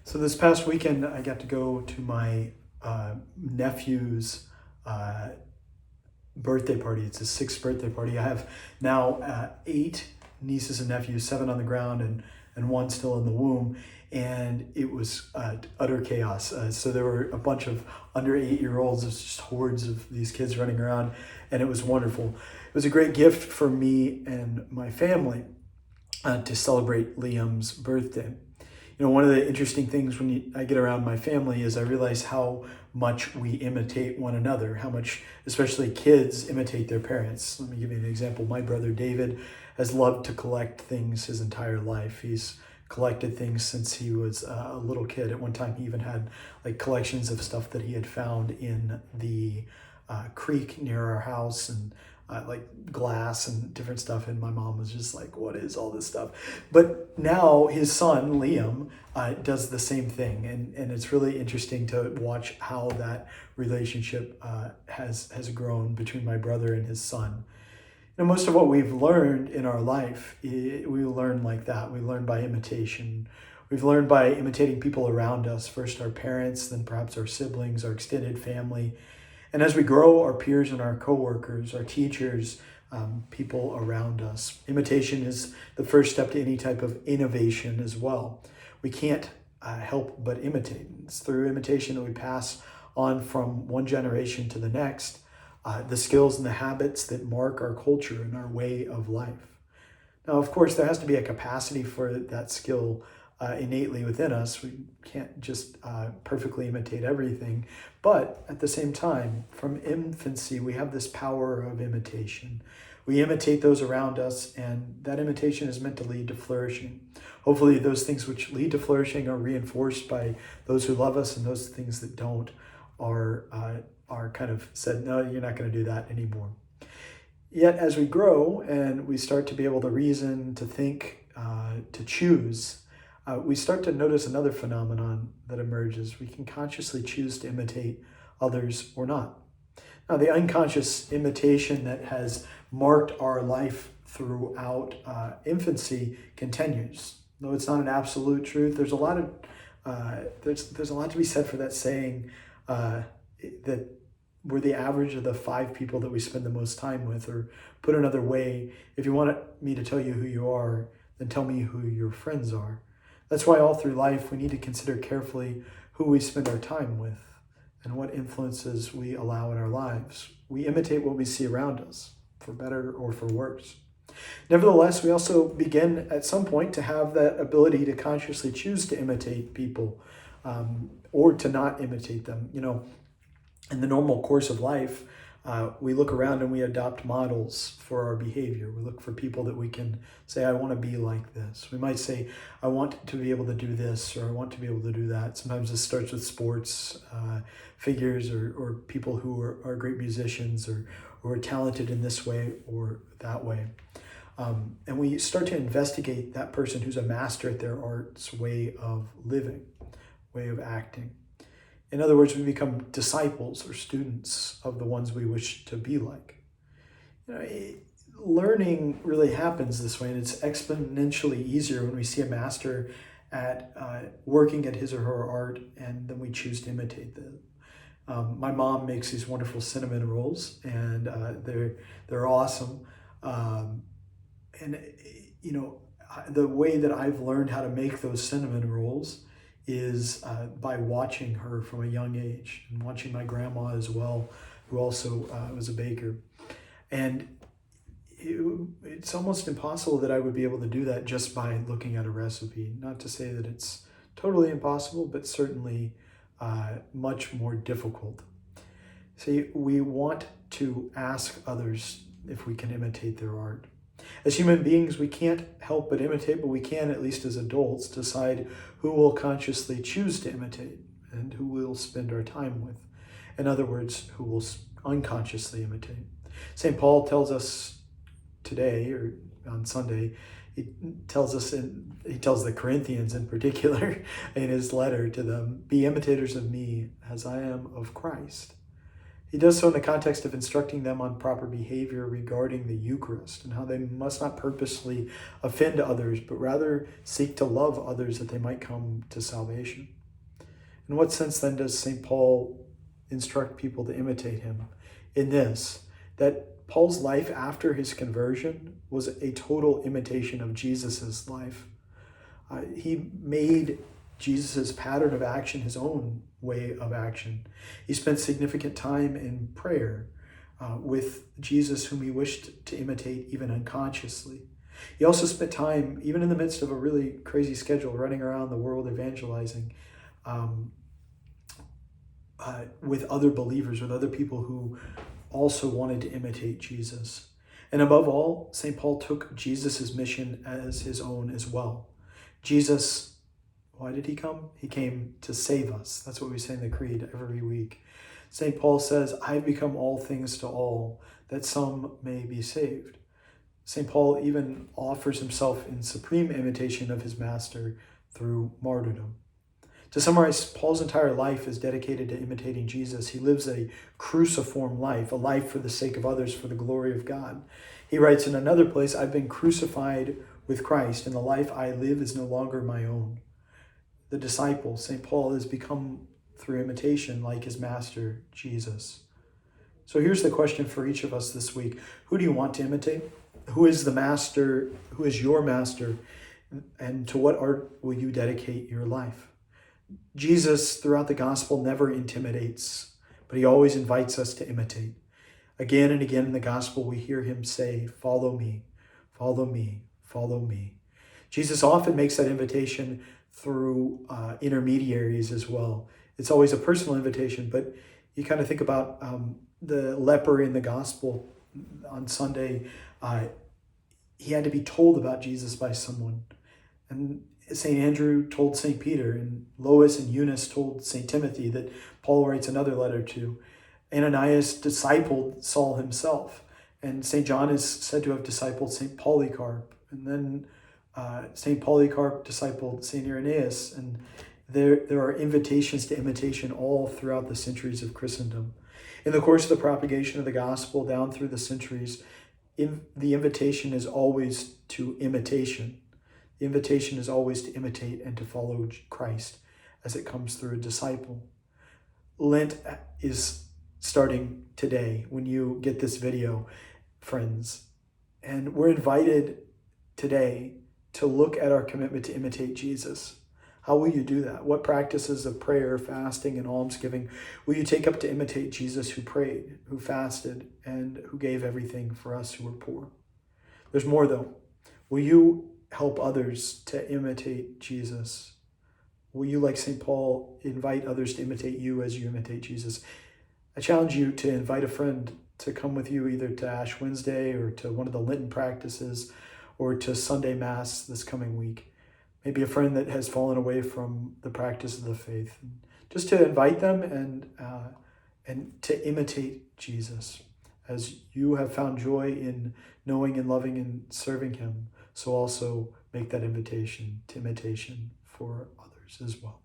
So this past weekend, I got to go to my nephew's birthday party. It's his sixth birthday party. I have now eight nieces and nephews, seven on the ground and one still in the womb. And it was utter chaos. So there were a bunch of under 8-year-olds, it's just hordes of these kids running around, and it was wonderful. It was a great gift for me and my family to celebrate Liam's birthday. One of the interesting things when I get around my family is I realize how much we imitate one another, how much, especially kids, imitate their parents. Let me give you an example. My brother David has loved to collect things his entire life. He's collected things since he was a little kid. At one time, he even had like collections of stuff that he had found in the creek near our house, and like glass and different stuff. And my mom was just like, what is all this stuff? But now his son, Liam, does the same thing. And it's really interesting to watch how that relationship has grown between my brother and his son. Most of what we've learned in our life, we learn like that. We learn by imitation. We've learned by imitating people around us, first our parents, then perhaps our siblings, our extended family. And as we grow, our peers and our coworkers, our teachers, people around us. Imitation is the first step to any type of innovation as well. We can't help but imitate. It's through imitation that we pass on from one generation to the next the skills and the habits that mark our culture and our way of life. Now, of course, there has to be a capacity for that skill innately within us. We can't just perfectly imitate everything. But at the same time, from infancy, we have this power of imitation. We imitate those around us, and that imitation is meant to lead to flourishing. Hopefully, those things which lead to flourishing are reinforced by those who love us, and those things that don't are kind of said, no, you're not going to do that anymore. Yet, as we grow and we start to be able to reason, to think, to choose, we start to notice another phenomenon that emerges. We can consciously choose to imitate others or not. Now, the unconscious imitation that has marked our life throughout infancy continues. Though it's not an absolute truth, there's a lot to be said for that saying that we're the average of the 5 people that we spend the most time with. Or put another way, if you want me to tell you who you are, then tell me who your friends are. That's why all through life we need to consider carefully who we spend our time with and what influences we allow in our lives. We imitate what we see around us, for better or for worse. Nevertheless, we also begin at some point to have that ability to consciously choose to imitate people or to not imitate them. In the normal course of life, we look around and we adopt models for our behavior. We look for people that we can say, I want to be like this. We might say, I want to be able to do this, or I want to be able to do that. Sometimes this starts with sports figures or people who are great musicians or are talented in this way or that way. And we start to investigate that person who's a master at their art's way of living, way of acting. In other words, we become disciples or students of the ones we wish to be like. Learning really happens this way, and it's exponentially easier when we see a master at working at his or her art, and then we choose to imitate them. My mom makes these wonderful cinnamon rolls, and they're awesome. The way that I've learned how to make those cinnamon rolls is by watching her from a young age and watching my grandma as well, who also was a baker. And it's almost impossible that I would be able to do that just by looking at a recipe. Not to say that it's totally impossible, but certainly much more difficult. See, we want to ask others if we can imitate their art. As human beings, we can't help but imitate, but we can, at least as adults, decide who we'll consciously choose to imitate and who we'll spend our time with. In other words, who we'll unconsciously imitate. St. Paul tells us today, or on Sunday, he tells the Corinthians in particular in his letter to them, be imitators of me as I am of Christ. He does so in the context of instructing them on proper behavior regarding the Eucharist and how they must not purposely offend others, but rather seek to love others that they might come to salvation. In what sense then does St. Paul instruct people to imitate him? In this, that Paul's life after his conversion was a total imitation of Jesus's life. He made Jesus' pattern of action his own way of action. He spent significant time in prayer with Jesus, whom he wished to imitate even unconsciously. He also spent time, even in the midst of a really crazy schedule, running around the world evangelizing with other believers, with other people who also wanted to imitate Jesus. And above all, St. Paul took Jesus' mission as his own as well. Jesus, why did he come? He came to save us. That's what we say in the Creed every week. St. Paul says, I've become all things to all, that some may be saved. St. Paul even offers himself in supreme imitation of his master through martyrdom. To summarize, Paul's entire life is dedicated to imitating Jesus. He lives a cruciform life, a life for the sake of others, for the glory of God. He writes in another place, I've been crucified with Christ, and the life I live is no longer my own. The disciple, St. Paul, has become, through imitation, like his master, Jesus. So here's the question for each of us this week. Who do you want to imitate? Who is the master? Who is your master? And to what art will you dedicate your life? Jesus, throughout the gospel, never intimidates, but he always invites us to imitate. Again and again in the gospel, we hear him say, follow me, follow me, follow me. Jesus often makes that invitation through intermediaries as well. It's always a personal invitation, but you kind of think about the leper in the gospel on Sunday. He had to be told about Jesus by someone. And St. Andrew told St. Peter, and Lois and Eunice told St. Timothy that Paul writes another letter to. Ananias discipled Saul himself, and St. John is said to have discipled St. Polycarp, and then St. Polycarp discipled St. Irenaeus, and there are invitations to imitation all throughout the centuries of Christendom. In the course of the propagation of the gospel down through the centuries, the invitation is always to imitation. The invitation is always to imitate and to follow Christ as it comes through a disciple. Lent is starting today when you get this video, friends. And we're invited today to look at our commitment to imitate Jesus. How will you do that? What practices of prayer, fasting, and almsgiving will you take up to imitate Jesus, who prayed, who fasted, and who gave everything for us who were poor? There's more though. Will you help others to imitate Jesus? Will you, like St. Paul, invite others to imitate you as you imitate Jesus? I challenge you to invite a friend to come with you either to Ash Wednesday or to one of the Lenten practices or to Sunday Mass this coming week. Maybe a friend that has fallen away from the practice of the faith. Just to invite them and to imitate Jesus. As you have found joy in knowing and loving and serving him, so also make that invitation to imitation for others as well.